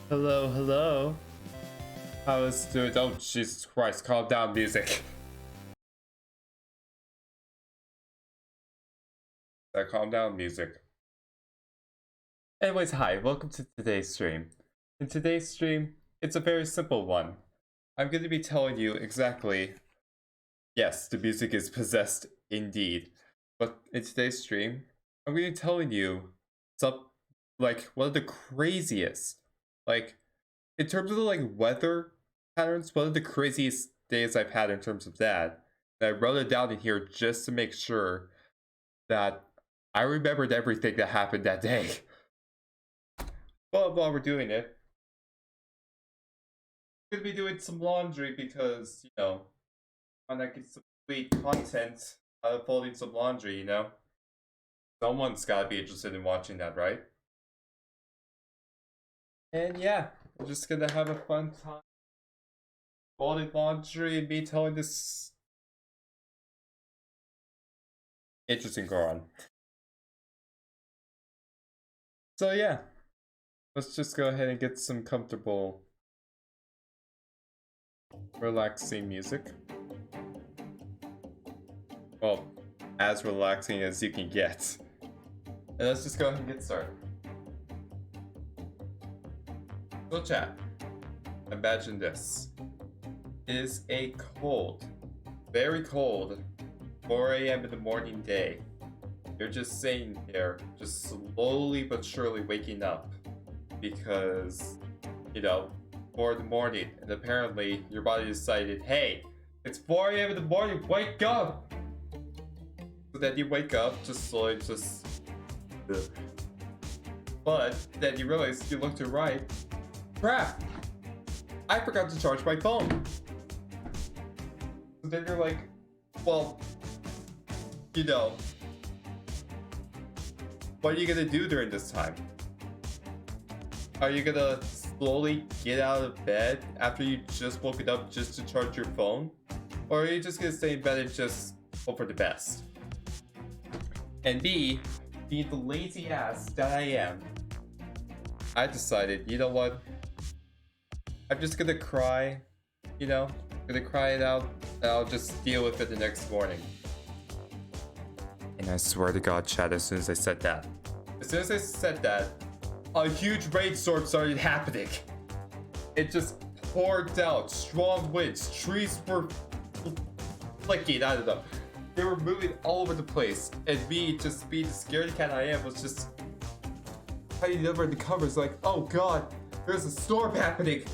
Hello, hello. How is it? Oh, Jesus Christ, calm down, music. Calm down, music. Anyways, hi, welcome to today's stream. In today's stream, it's a very simple one. I'm going to be telling you exactly, yes, the music is possessed indeed. But in today's stream, I'm going to be telling you some, one of the craziest, in terms of the weather patterns, one of the craziest days I've had in terms of that. And I wrote it down in here just to make sure that I remembered everything that happened that day. Well, while we're doing it, I'm gonna be doing some laundry because, I wanna get some sweet content out of folding some laundry, Someone's gotta be interested in watching that, right? And yeah, we're just gonna have a fun time folding laundry and me telling this interesting girl on. So yeah, let's just go ahead and get some comfortable, relaxing music. Well, as relaxing as you can get. And let's just go ahead and get started. So chat, imagine this. It is a cold, very cold, 4 a.m. in the morning day. You're just sitting there, just slowly but surely waking up because, 4 in the morning, and apparently your body decided, hey, it's 4 a.m. in the morning, wake up! So then you wake up, just slowly, but then you realize you look to the right, crap! I forgot to charge my phone! So then you're like, well, what are you gonna do during this time? Are you gonna slowly get out of bed after you just woken up just to charge your phone? Or are you just gonna stay in bed and just hope for the best? And me, being the lazy ass that I am, I decided, you know what? I'm just gonna cry, gonna cry it out, and I'll just deal with it the next morning. And I swear to God, chat, as soon as I said that, a huge rainstorm started happening. It just poured out, strong winds, trees were flicking, I don't know. They were moving all over the place, and me, just being the scaredy cat I am, was just hiding over the covers like, oh God, there's a storm happening.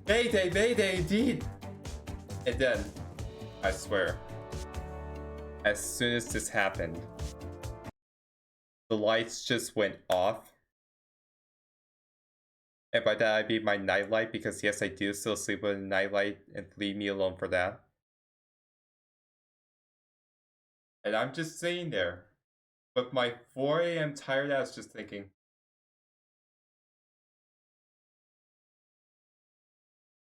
Mayday, mayday indeed. And then, I swear, as soon as this happened, the lights just went off. And by that I mean my nightlight, because yes, I do still sleep with a nightlight, and leave me alone for that. And I'm just sitting there with my 4 a.m. tired ass just thinking,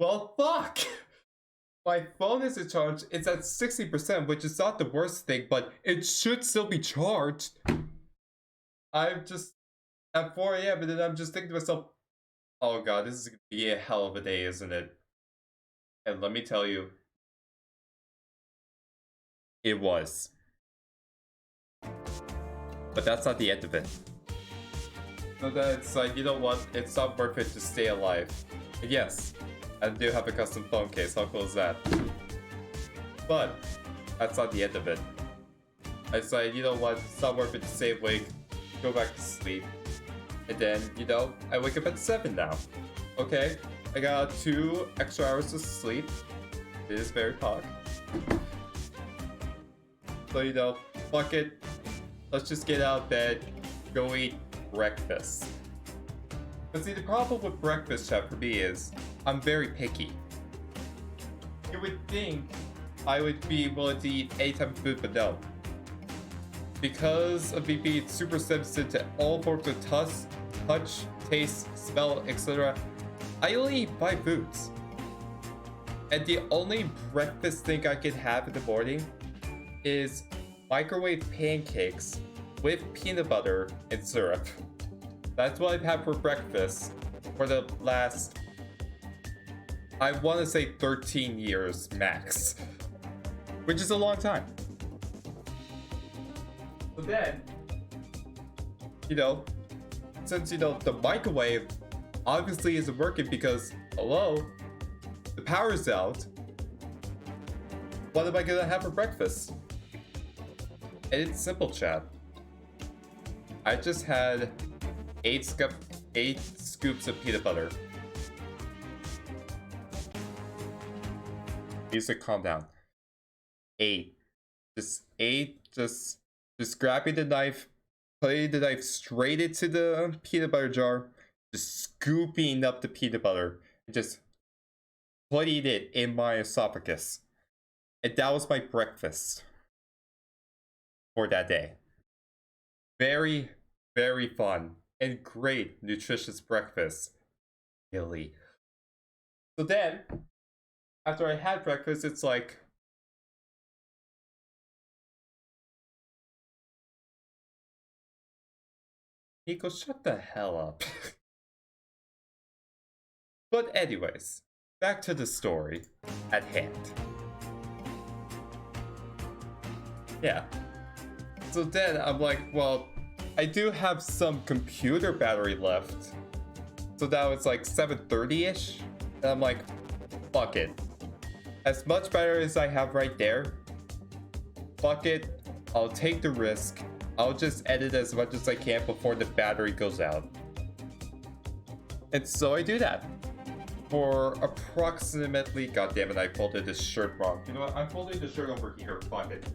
well, fuck! My phone isn't charged. It's at 60%, which is not the worst thing, but it should still be charged. I'm just at 4 a.m. and then I'm just thinking to myself, oh God, this is gonna be a hell of a day, isn't it? And let me tell you, it was. But that's not the end of it. So then it's like, you know what? It's not worth it to stay alive. And yes, I do have a custom phone case. How cool is that? But that's not the end of it. I decided, you know what? It's not worth it to stay awake, go back to sleep. And then, I wake up at 7 now. Okay? I got 2 extra hours of sleep. It is very pog. So, fuck it. Let's just get out of bed, go eat breakfast. But see, the problem with breakfast, chat, for me is, I'm very picky. You would think I would be willing to eat any type of food, but no. Because of me being super sensitive to all forms of touch, taste, smell, etc., I only eat 5 foods. And the only breakfast thing I can have in the morning is microwave pancakes with peanut butter and syrup. That's what I've had for breakfast for the last, I want to say 13 years max, which is a long time. But then, you know, since, you know, the microwave obviously isn't working because, hello, the power's out, what am I gonna have for breakfast? And it's simple, chat. I just had 8 scoops of peanut butter. Music, calm down. 8. Just 8, just grabbing the knife, putting the knife straight into the peanut butter jar, just scooping up the peanut butter, and just putting it in my esophagus. And that was my breakfast for that day. Very, very fun and great nutritious breakfast. Really. So then, after I had breakfast, it's like, Nico, shut the hell up. But anyways, back to the story at hand. Yeah. So then I'm like, well, I do have some computer battery left. So now it's like 7:30-ish. And I'm like, fuck it. As much battery as I have right there, fuck it. I'll take the risk. I'll just edit as much as I can before the battery goes out. And so I do that. For approximately, god damn it, I folded this shirt wrong. You know what? I'm folding the shirt over here. Fuck it.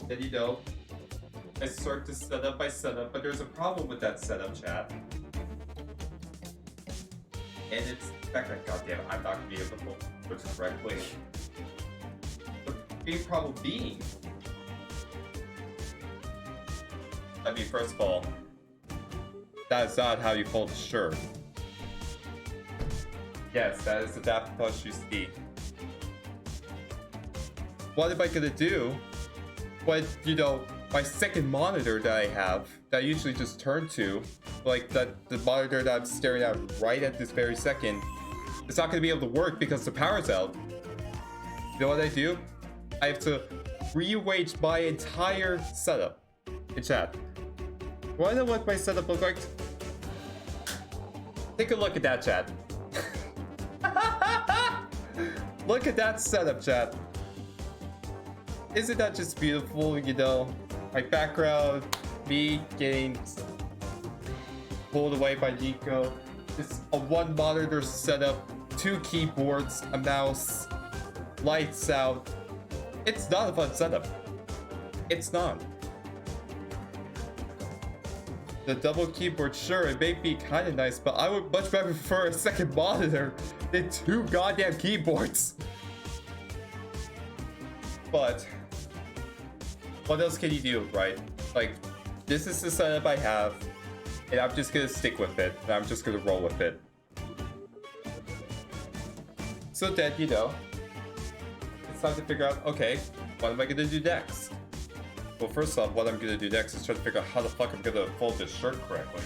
Then, you know, I start to set up by setup, but there's a problem with that setup, chat. And it's the fact that, goddamn, I'm not gonna be able to fold it correctly. The big problem being, I mean, first of all, that is not how you fold a shirt. Yes, that is the Daft Punk you see. What am I gonna do? But, you know, my second monitor that I have, that I usually just turn to, like the monitor that I'm staring at right at this very second, it's not going to be able to work because the power's out. You know what I do? I have to rearrange my entire setup. In chat, wanna know what my setup looks like? Take a look at that, chat. Look at that setup, chat. Isn't that just beautiful, you know? My background, me getting pulled away by Nico. Just a one monitor setup, 2 keyboards, a mouse, lights out. It's not a fun setup. It's not. The double keyboard, sure, it may be kind of nice, but I would much better prefer a second monitor than 2 goddamn keyboards. But what else can you do, right? Like, this is the setup I have, and I'm just gonna stick with it, and I'm just gonna roll with it. So then, you know, it's time to figure out, okay, what am I gonna do next? Well, first off, what I'm gonna do next is try to figure out how the fuck I'm gonna fold this shirt correctly.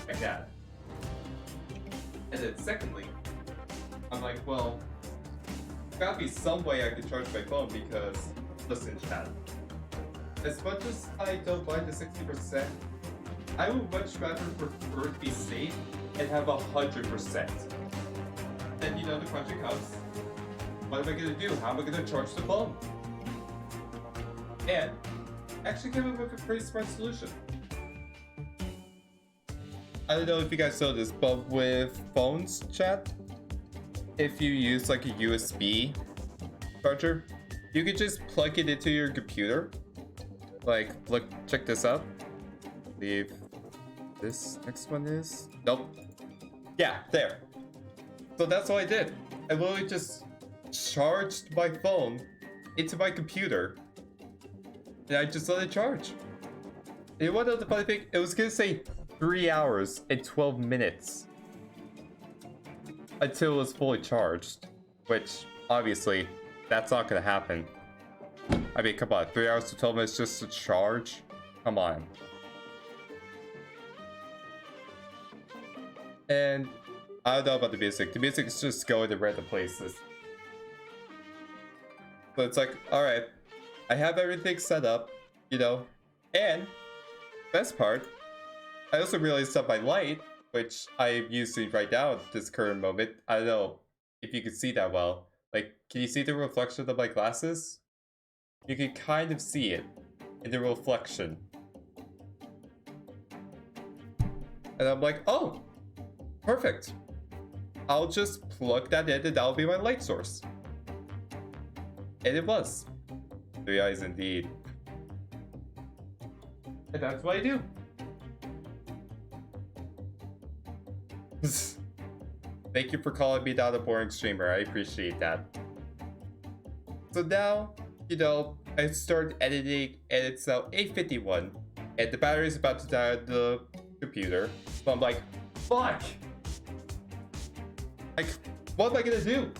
Like that. And then secondly, I'm like, well, there's gotta be some way I can charge my phone because, listen, chat, as much as I don't mind the 60%, I would much rather prefer to be safe and have 100%. Then, you know, the question comes, what am I gonna do? How am I gonna charge the phone? And actually came up with a pretty smart solution. I don't know if you guys know this, but with phones, chat, if you use like a USB charger, you could just plug it into your computer. Like, look, check this out. I believe this next one is, nope. Yeah, there. So that's what I did. I literally just charged my phone into my computer, and I just let it charge. And you want to know the funny thing? It was gonna say 3 hours and 12 minutes until it was fully charged, which obviously that's not gonna happen. I mean, come on, 3 hours to 12 minutes just to charge? Come on. And I don't know about the music. The music is just going to random places. So it's like, alright, I have everything set up, you know, and best part, I also realized that my light, which I'm using right now at this current moment, I don't know if you can see that well. Like, can you see the reflection of my glasses? You can kind of see it in the reflection. And I'm like, oh, perfect. I'll just plug that in and that'll be my light source. And it was. 3 eyes indeed. And that's what I do. Thank you for calling me not a boring streamer. I appreciate that. So now, you know, I started editing and it's now 8:51 and the battery's about to die on the computer. So I'm like, fuck! Like, what am I gonna do?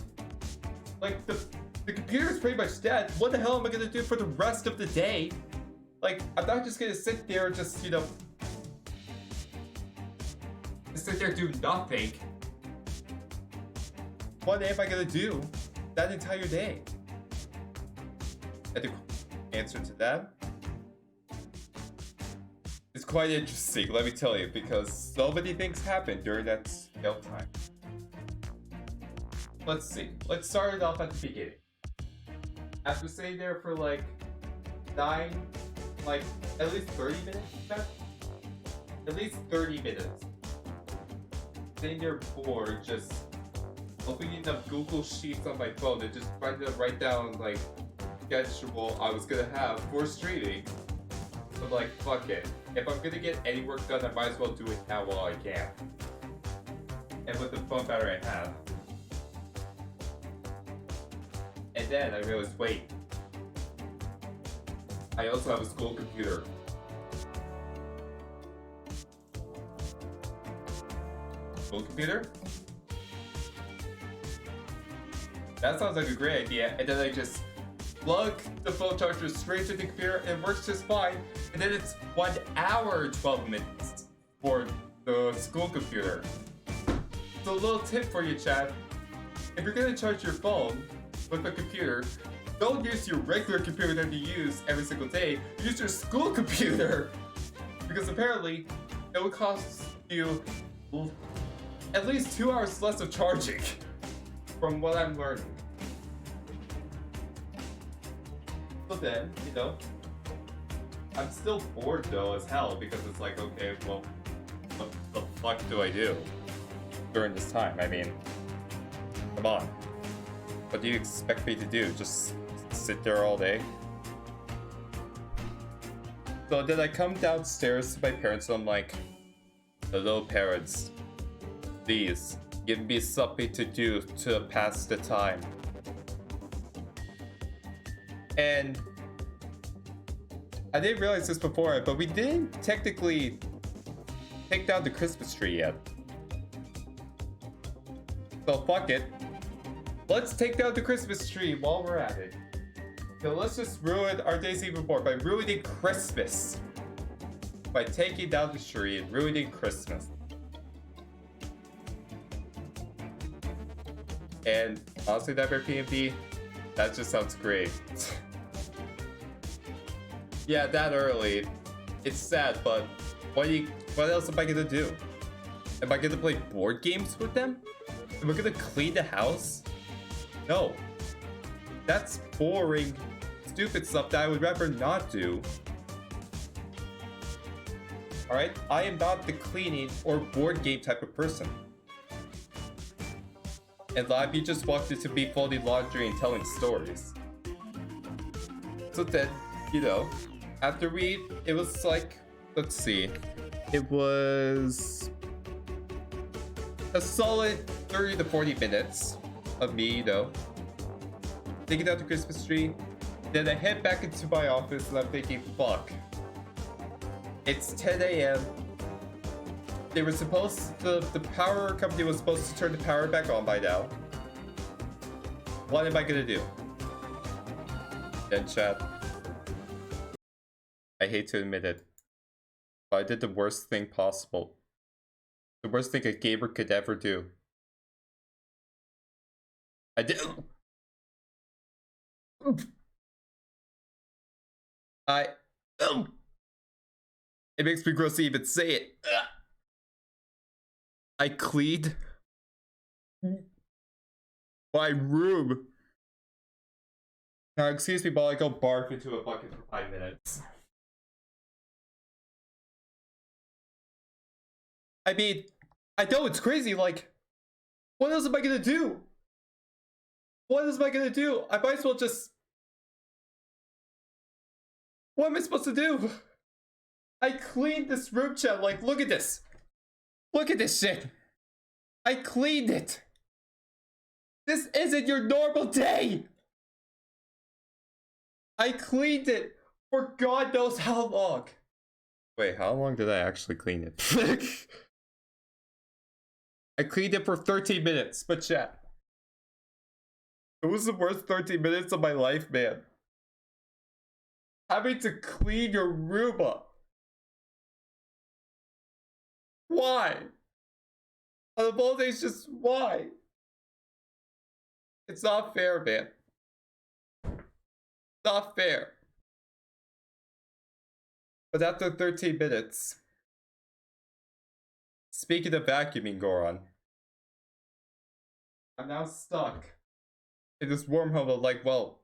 Like, the computer is pretty much dead. What the hell am I gonna do for the rest of the day? Like, I'm not just gonna sit there and just, you know, just sit there and do nothing. What am I gonna do that entire day? And the answer to that is quite interesting, let me tell you, because so many things happened during that time. Let's see. Let's start it off at the beginning. After sitting there for like at least 30 minutes, at least 30 minutes. Sitting there bored, just opening up Google Sheets on my phone and just trying to write down like schedule I was gonna have for streaming. So I'm like, fuck it. If I'm gonna get any work done, I might as well do it now while I can. And with the phone battery I have. And then I realized, wait, I also have a school computer. School computer? That sounds like a great idea. And then I just plug the phone charger straight to the computer and it works just fine. And then it's 1 hour 12 minutes for the school computer. So a little tip for you, chat. If you're gonna charge your phone with a computer, don't use your regular computer that you use every single day. Use your school computer, because apparently it will cost you at least 2 hours less of charging, from what I'm learning. So then, you know, I'm still bored though as hell, because it's like, okay, well, what the fuck do I do during this time? I mean, come on. What do you expect me to do? Just sit there all day? So then I come downstairs to my parents and I'm like, hello parents, please give me something to do to pass the time. And I didn't realize this before, but we didn't technically take down the Christmas tree yet. So fuck it. Let's take down the Christmas tree while we're at it. So let's just ruin our days even more by ruining Christmas. By taking down the tree and ruining Christmas. And honestly, that for PMD, that just sounds great. Yeah, that early. It's sad, but what else am I gonna do? Am I gonna play board games with them? Am I gonna clean the house? No. That's boring, stupid stuff that I would rather not do. Alright? I am not the cleaning or board game type of person. And Labby just walked into me folding laundry and telling stories. So then, you know, after it was like, let's see, it was a solid 30 to 40 minutes of me, you know, taking out the Christmas tree. Then I head back into my office and I'm thinking, fuck. It's 10 a.m. They were supposed to, the power company was supposed to turn the power back on by now. What am I gonna do? Then chat. I hate to admit it, I did the worst thing possible. The worst thing a gamer could ever do. I did. It makes me gross to even say it. I cleaned my room. Now, excuse me while I go barf into a bucket for 5 minutes. I mean, I know it's crazy, like, what else am I gonna do? What else am I gonna do? I might as well just... What am I supposed to do? I cleaned this room, chat. Like, look at this. Look at this shit. I cleaned it. This isn't your normal day. I cleaned it for God knows how long. Wait, how long did I actually clean it? I cleaned it for 13 minutes, but chat. It was the worst 13 minutes of my life, man. Having to clean your room up. Why? Out of all things, just why? It's not fair, man. Not fair. But after 13 minutes, speaking of vacuuming, Goron, I'm now stuck in this wormhole of like, well,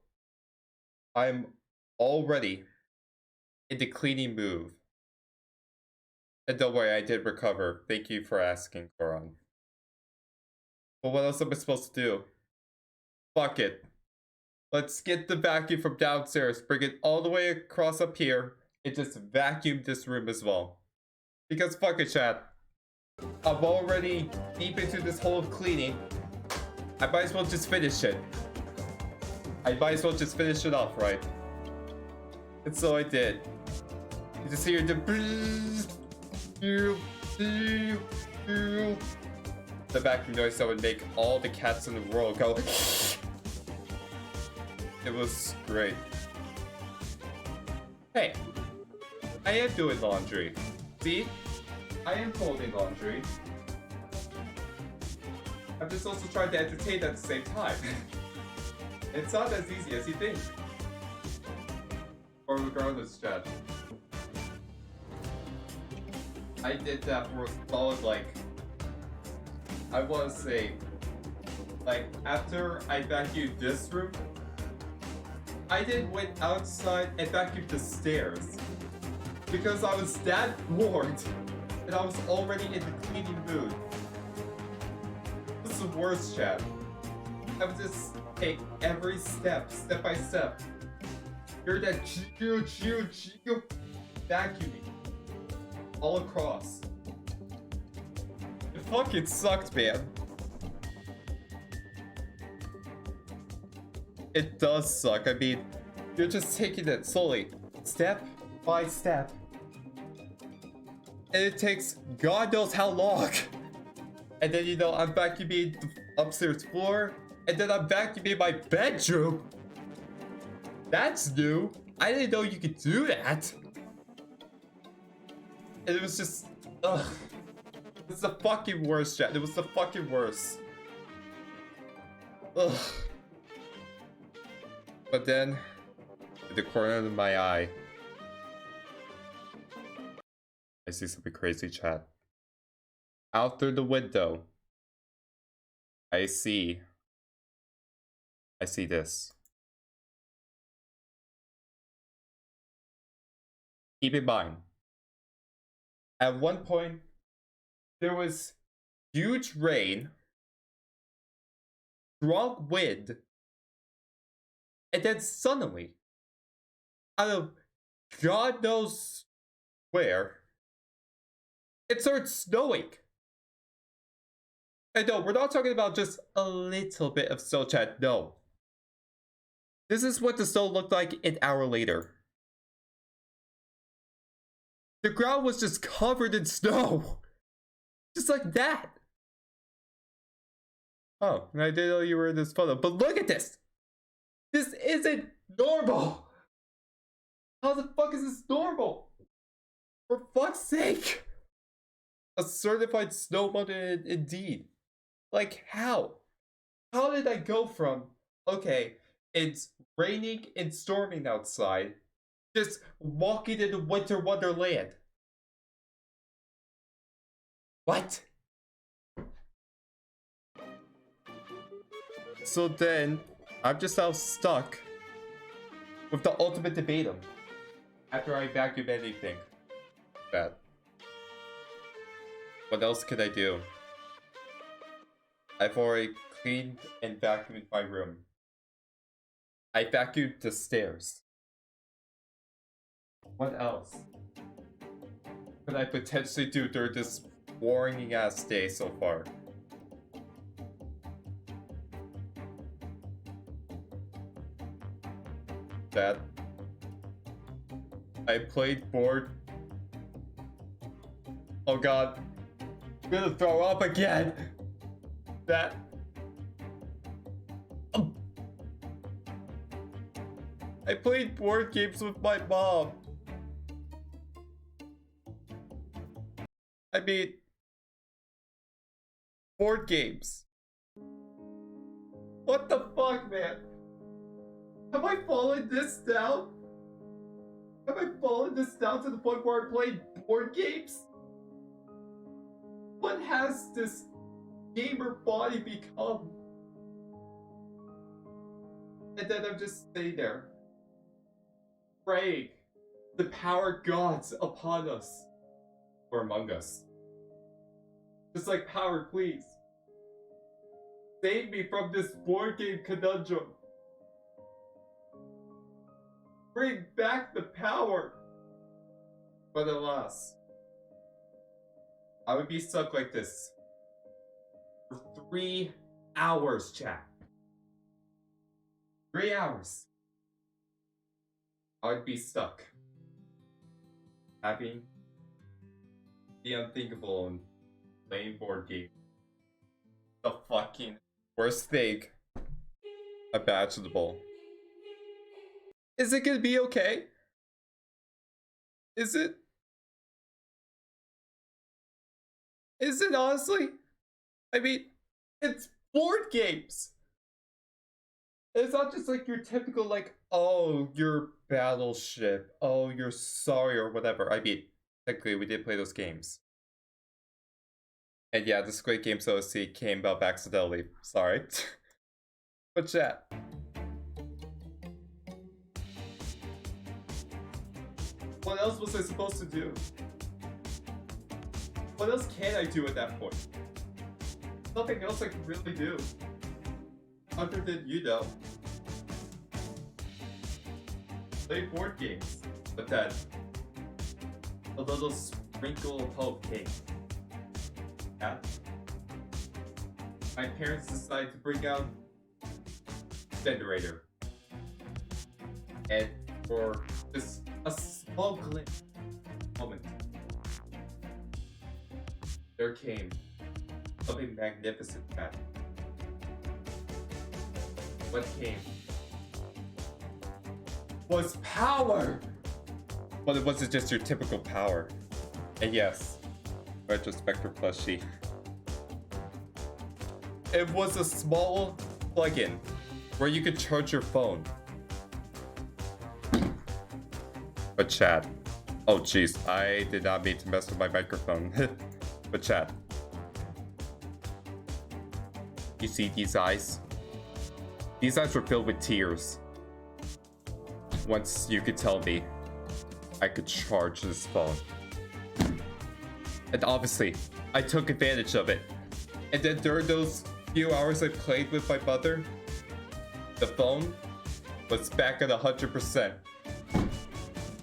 I'm already in the cleaning move. And don't worry, I did recover. Thank you for asking, Goron. But what else am I supposed to do? Fuck it. Let's get the vacuum from downstairs, bring it all the way across up here, and just vacuum this room as well. Because fuck it, chat. I'm already deep into this whole cleaning. I might as well just finish it. I might as well just finish it off, right? And so I did. You just hear the vacuum noise that would make all the cats in the world go. It was great. Hey, I am doing laundry. See? I am folding laundry. I'm just also trying to entertain at the same time. It's not as easy as you think. Or regardless, chat. I did that for a solid, like, I want to say, like, after I vacuumed this room, I then went outside and vacuumed the stairs. Because I was that bored, and I was already in the cleaning mood. This is the worst, chat. I would just take every step by step. Hear that vacuuming all across. It fucking sucked, man. It does suck. I mean, you're just taking it slowly, step by step. And it takes God knows how long. And then, you know, I'm vacuuming the upstairs floor, and then I'm vacuuming my bedroom. That's new. I didn't know you could do that. And it was just, ugh. It's the fucking worst, chat. It was the fucking worst. Ugh. But then, in the corner of my eye, I see something crazy, chat. Out through the window, I see this. Keep in mind, at one point, there was huge rain, strong wind, and then suddenly, out of God knows where, it started snowing. And no, we're not talking about just a little bit of snow, chat. No. This is what the snow looked like an hour later. The ground was just covered in snow. Just like that. Oh, and I didn't know you were in this photo. But look at this. This isn't normal. How the fuck is this normal? For fuck's sake! A certified snow mountain indeed. Like, how? How did I go from, okay, it's raining and storming outside, just walking into winter wonderland? What? So then, I'm just now stuck with the ultimate debatum. After I vacuum anything. Bad. What else could I do? I've already cleaned and vacuumed my room. I vacuumed the stairs. What else could I potentially do during this boring ass day so far? That I played board. Oh god, I'm gonna throw up again. That I played board games with my mom. I mean, board games. What the fuck, man? Have I fallen this down? Have I fallen this down to the point where I play board games? What has this gamer body become? And then I'm just sitting there, praying the power gods upon us, or among us. Just like, power, please. Save me from this board game conundrum. Bring back the power. But alas, I would be stuck like this for 3 hours, chat. 3 hours. I would be stuck. Having the unthinkable and playing board game. The fucking worst thing imaginable. Is it gonna be okay? Is it? Is it honestly? I mean, it's board games. It's not just like your typical like, oh, your battleship, oh, you're sorry or whatever. I mean, technically we did play those games. And yeah, the Squid Games OC came up accidentally. Sorry. But chat. What else was I supposed to do? What else can I do at that point? Nothing else I can really do. Other than, you know, play board games. But then, a little sprinkle of hope came. Yeah. My parents decided to bring out generator. And for just a small glimpse moment, there came something magnificent back. What came was power! But it wasn't just your typical power. And yes, Retrospector plushie. It was a small plugin where you could charge your phone. But chat. Oh jeez, I did not mean to mess with my microphone. But chat. You see these eyes? These eyes were filled with tears. Once you could tell me I could charge this phone. And obviously, I took advantage of it. And then during those few hours I played with my mother, the phone was back at 100%.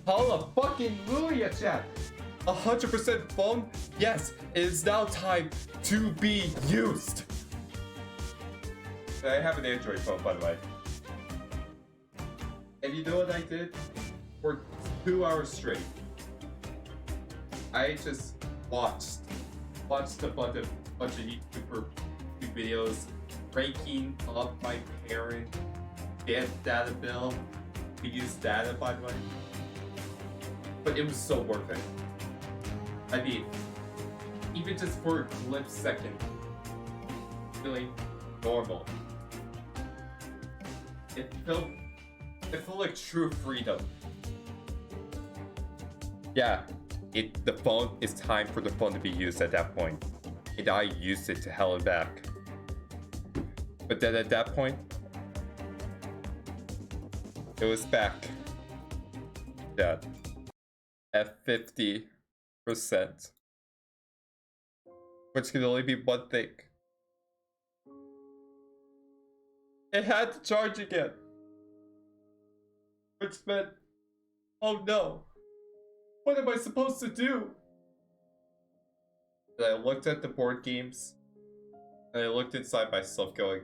Hallelujah, chat! 100% phone? Yes, it is now time to be used! I have an Android phone, by the way. And you know what I did? For 2 hours straight, I just watched a bunch of YouTuber videos, ranking up my parent, data bill. We use data, by the way. But it was so worth it. I mean, even just for a split second, feeling normal. It felt like true freedom. Yeah, the phone is time for the phone to be used at that point. And I used it to hell and back. But then at that point, it was back. Yeah. At 50%. Which can only be one thing. It had to charge again. Which meant, oh no. What am I supposed to do? And I looked at the board games. And I looked inside myself going,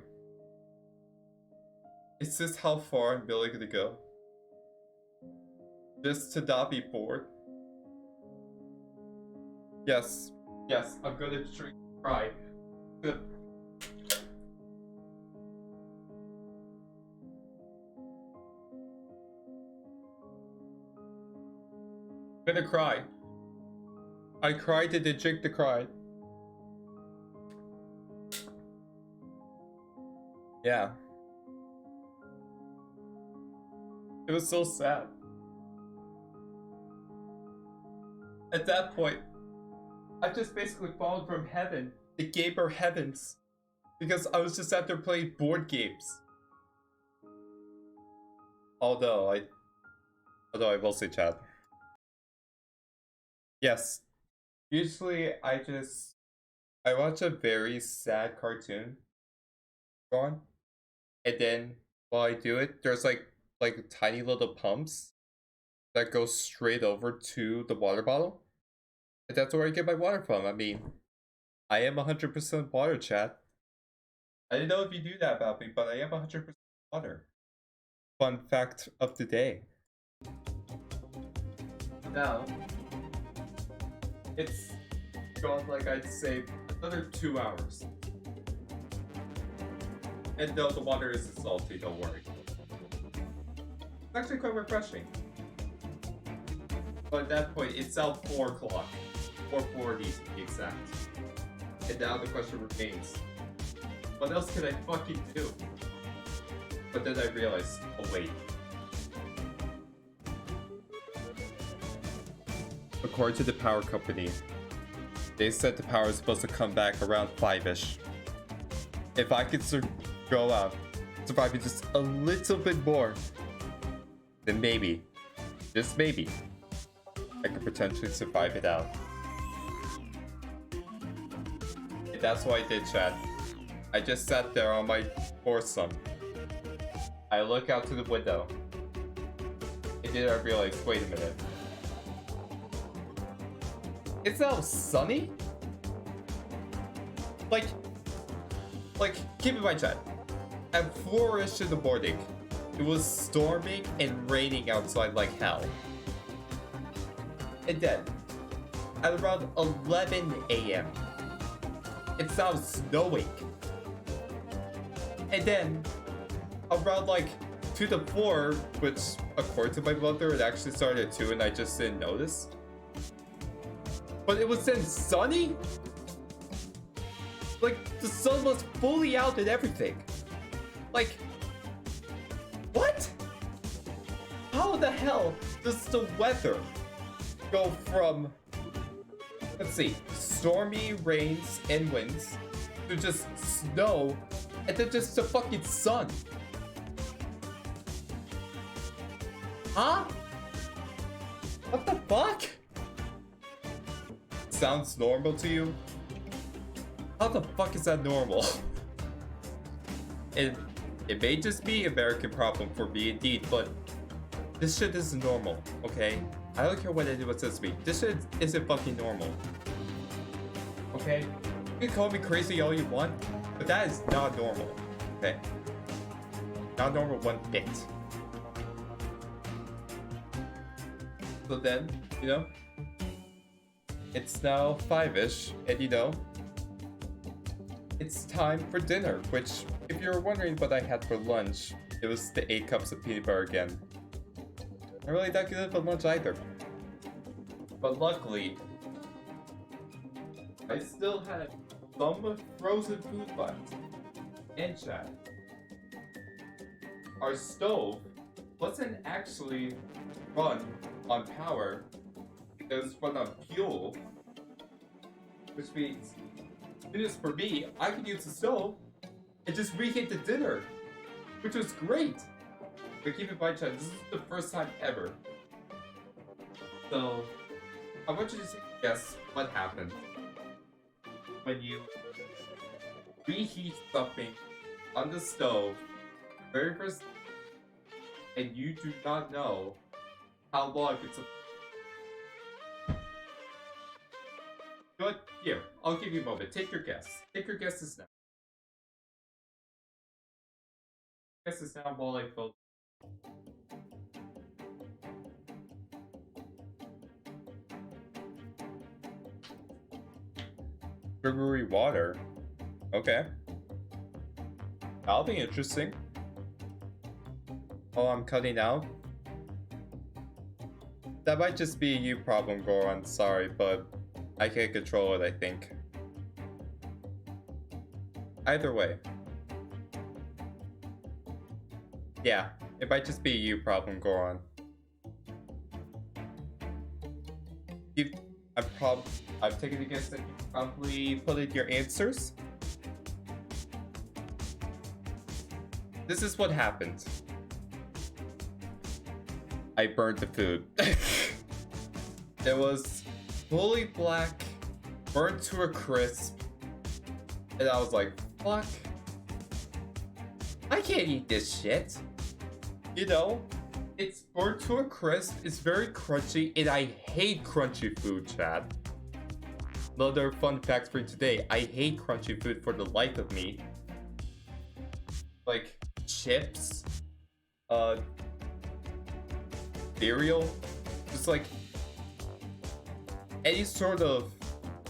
is this how far I'm willing to go? Just to not be bored? Yes, I'm gonna try. I'm gonna cry. I cried and then drink the cry. Yeah. It was so sad. At that point, I've just basically fallen from heaven, the gamer heavens, because I was just out there playing board games. Although I will say, chat. Yes, usually I watch a very sad cartoon on, and then while I do it, there's like tiny little pumps that go straight over to the water bottle. And that's where I get my water from. I mean, I am 100% water, chat. I didn't know if you knew that about me, but I am 100% water. Fun fact of the day. Now, it's gone like I'd say another 2 hours. And no, the water isn't salty, don't worry. It's actually quite refreshing. But at that point, it's now 4 o'clock. 4:40 to be exact. And now the question remains, what else can I fucking do? But then I realized, oh wait. According to the power company, they said the power is supposed to come back around 5-ish. If I could survive just a little bit more, then maybe, just maybe, I could potentially survive it out. And that's what I did, chat. I just sat there on my foursome. I look out to the window. And then I realize, wait a minute. It's now sunny? Like, keep in mind, chat. At 4-ish in the morning, it was storming and raining outside like hell. And then, at around 11 a.m., it's now snowing. And then, around like 2 to 4, which according to my mother, it actually started at 2 and I just didn't notice. But it was then sunny? Like, the sun was fully out and everything. Like, what? How the hell does the weather go from, let's see, stormy rains and winds to just snow and then just the fucking sun? Huh? What the fuck? Sounds normal to you? How the fuck is that normal? And it may just be an American problem for me indeed, but this shit isn't normal, okay? I don't care what anyone says to me. This shit isn't fucking normal. Okay? You can call me crazy all you want, but that is not normal. Okay? Not normal one bit. So then, you know, it's now 5-ish, and you know, it's time for dinner, which, if you're wondering what I had for lunch, it was the 8 cups of peanut butter again. Not really that good for lunch either. But luckily, I still had some frozen food left. And chat, our stove wasn't actually run on power. It was run on fuel. Which means, just for me, I could use the stove and just reheat the dinner. Which was great. But keep in mind, chat, this is the first time ever. So, I want you to guess what happened when you reheat something on the stove very first and you do not know how long it's But here, I'll give you a moment. Take your guess. Take your guesses now. Guesses now while I vote. Sugary water. Okay. That'll be interesting. Oh, I'm cutting out. That might just be a you problem, Goron. Sorry, but I can't control it, I think. Either way. Yeah, it might just be a you problem, Goron. I've taken a guess that you probably put in your answers. This is what happened. I burned the food. It was fully black, burnt to a crisp, and I was like, fuck. I can't eat this shit. You know, it's burnt to a crisp, it's very crunchy, and I hate crunchy food, Chad. Another fun fact for today, I hate crunchy food for the life of me. Like, chips, cereal, just like any sort of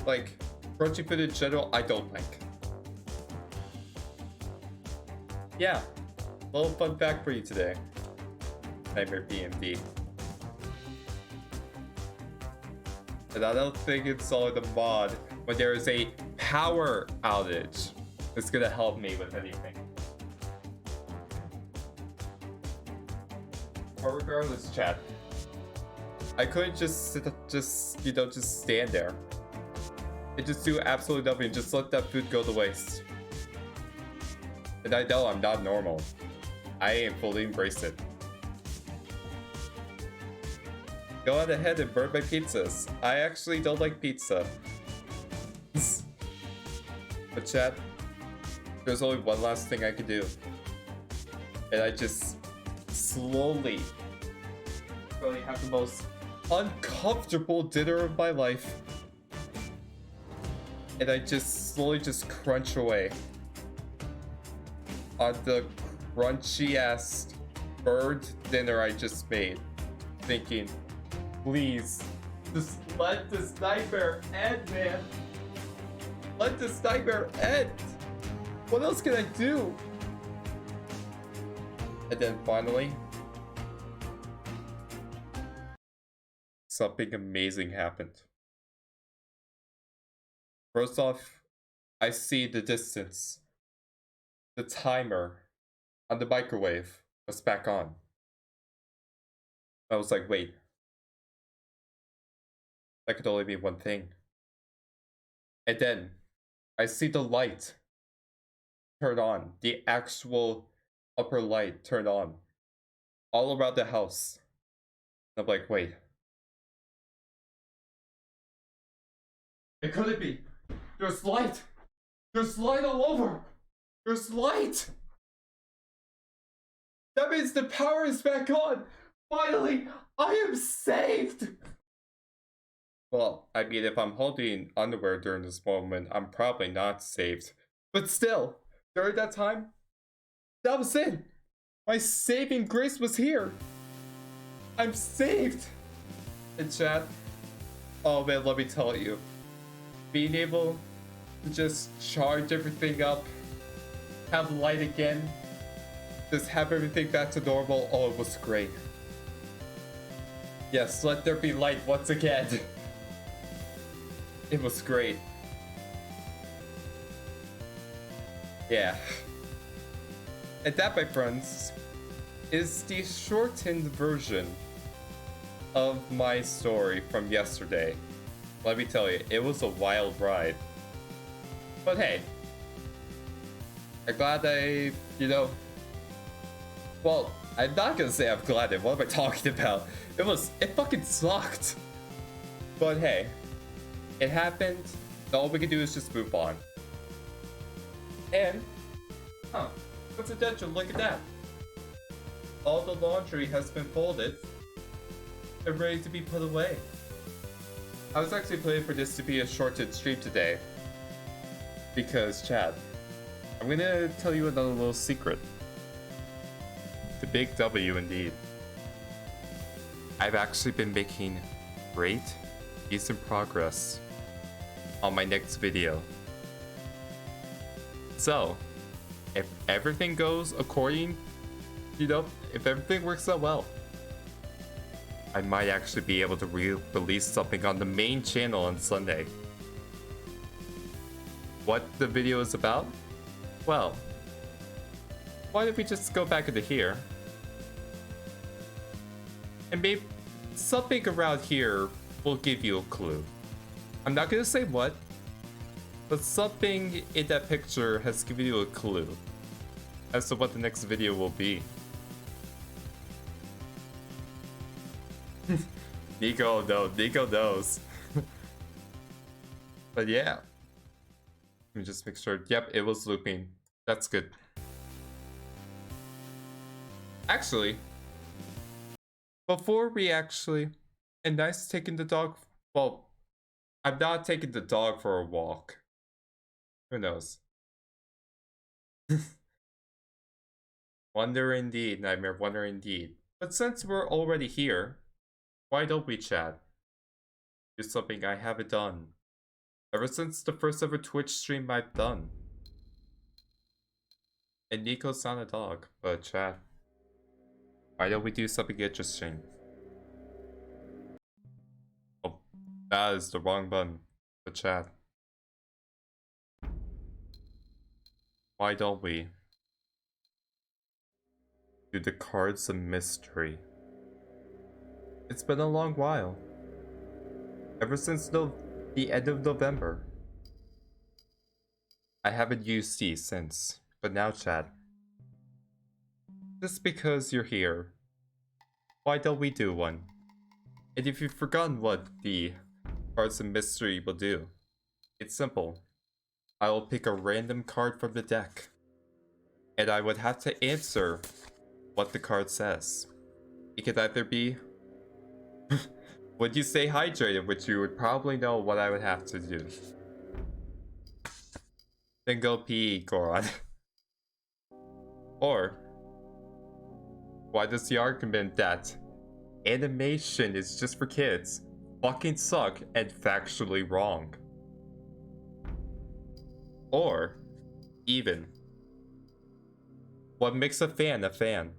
like crunchy food in general, I don't like. Yeah, little fun fact for you today. Nightmare PMD. And I don't think installing the mod when there is a power outage is gonna help me with anything. But regardless, chat, I couldn't just just stand there and just do absolutely nothing, just let that food go to waste. And I know I'm not normal. I am fully embrace it. Go on ahead and burn my pizzas. I actually don't like pizza. But chat, there's only one last thing I can do. And I just slowly have the most uncomfortable dinner of my life. And I just slowly just crunch away on the crunchy ass burned dinner I just made. Thinking, please, just let this nightmare end, man. Let this nightmare end. What else can I do? And then finally, something amazing happened. First off, I see the distance. The timer on the microwave was back on. I was like, wait. That could only be one thing. And then I see the light turn on. The actual upper light turn on. All around the house. I'm like, wait. It couldn't be. There's light. There's light all over. There's light. That means the power is back on. Finally, I am saved. Well, I mean, if I'm holding underwear during this moment, I'm probably not saved. But still, during that time, that was it. My saving grace was here. I'm saved. And chat, oh man, let me tell you. Being able to just charge everything up, have light again, just have everything back to normal, oh, it was great. Yes, let there be light once again. It was great. Yeah. And that, my friends, is the shortened version of my story from yesterday. Let me tell you, it was a wild ride. But hey, I'm glad well, I'm not gonna say I'm glad what am I talking about? It fucking sucked. But hey, it happened. All we can do is just move on. And, coincidental, look at that. All the laundry has been folded and ready to be put away. I was actually planning for this to be a shortened stream today. Because, Chad, I'm gonna tell you another little secret. The big W indeed. I've actually been making great, decent progress on my next video. So, if everything goes according, if everything works out well, I might actually be able to release something on the main channel on Sunday. What the video is about? Well, why don't we just go back into here? And maybe something around here will give you a clue. I'm not gonna say what, but something in that picture has given you a clue as to what the next video will be. Nico knows. But yeah. Let me just make sure. Yep, it was looping. That's good. Actually, before we and nice taking the dog. Well, I'm not taking the dog for a walk. Who knows? Wonder indeed, Nightmare, wonder indeed. But since we're already here, why don't we chat? Do something I haven't done ever since the first ever Twitch stream I've done. And Nico's not a dog, but chat. Why don't we do something interesting? Oh, that is the wrong button. The chat. Why don't we do the cards of mystery? It's been a long while. Ever since the end of November. I haven't used these since, but now chat. Just because you're here, why don't we do one? And if you've forgotten what the cards of mystery will do, it's simple. I will pick a random card from the deck, and I would have to answer what the card says. It could either be, would you stay hydrated, which you would probably know what I would have to do. Then go pee, Goron. Or, why does the argument that animation is just for kids fucking suck and factually wrong? Or, even, what makes a fan a fan?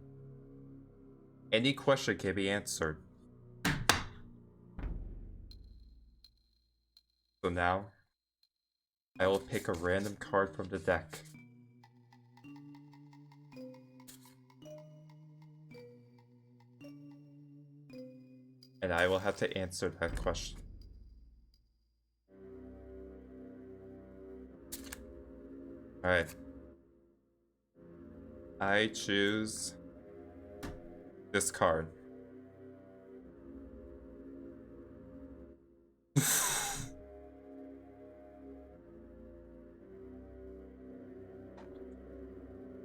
Any question can be answered. So now, I will pick a random card from the deck. And I will have to answer that question. Alright. I choose this card.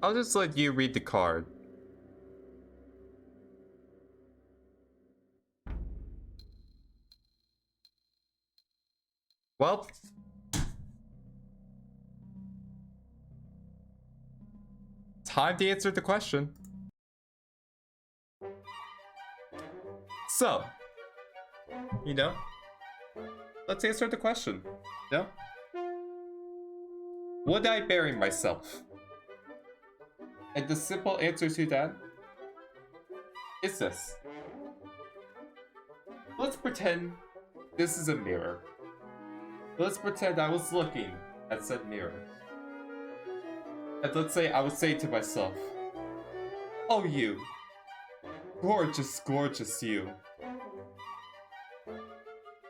I'll just let you read the card. Well, time to answer the question. So, let's answer the question. Would I bury myself? And the simple answer to that is this. Let's pretend this is a mirror. Let's pretend I was looking at said mirror. And let's say I would say to myself, oh you, gorgeous, gorgeous you.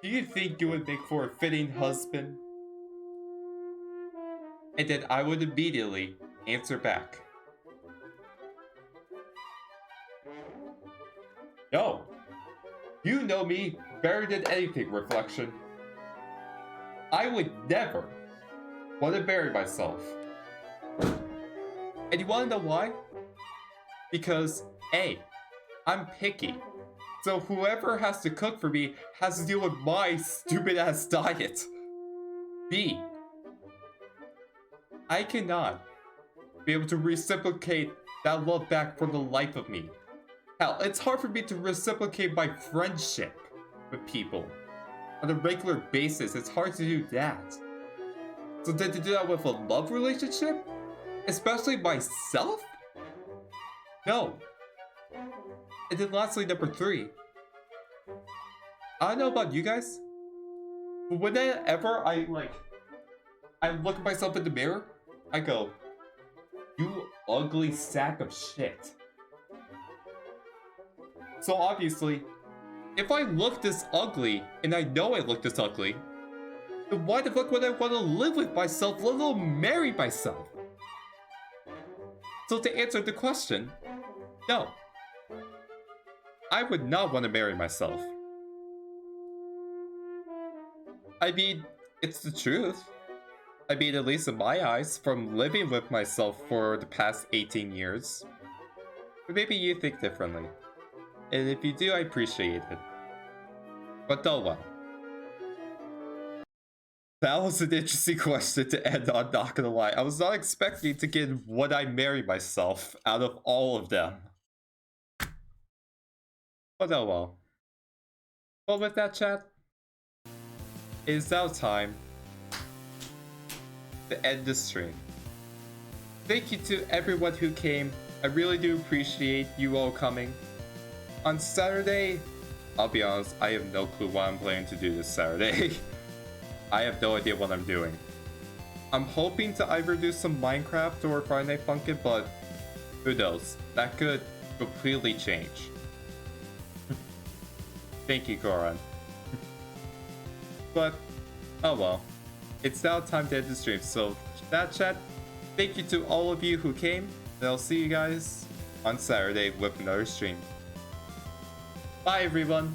Do you think you would make for a fitting husband? And then I would immediately answer back, no. You know me better than anything, Reflection. I would never want to marry myself. And you want to know why? Because A, I'm picky. So whoever has to cook for me has to deal with my stupid ass diet. B, I cannot be able to reciprocate that love back for the life of me. Hell, it's hard for me to reciprocate my friendship with people. On a regular basis, it's hard to do that. So then to do that with a love relationship? Especially myself? No. And then lastly, number 3. I don't know about you guys, but whenever I look at myself in the mirror, I go, you ugly sack of shit. So obviously, if I look this ugly, and I know I look this ugly, then why the fuck would I want to live with myself, let alone marry myself? So to answer the question, no. I would not want to marry myself. I mean, it's the truth. I mean, at least in my eyes, from living with myself for the past 18 years. But maybe you think differently. And if you do, I appreciate it. But oh well. That was an interesting question to end on, not gonna lie. I was not expecting to get would I marry myself out of all of them. But oh well. Well, with that, chat, it is now time to end the stream. Thank you to everyone who came. I really do appreciate you all coming. On Saturday, I'll be honest, I have no clue what I'm planning to do this Saturday. I have no idea what I'm doing. I'm hoping to either do some Minecraft or Friday Night Funkin', but who knows? That could completely change. Thank you, Goran. But, oh well. It's now time to end the stream, so that chat, thank you to all of you who came, and I'll see you guys on Saturday with another stream. Bye everyone!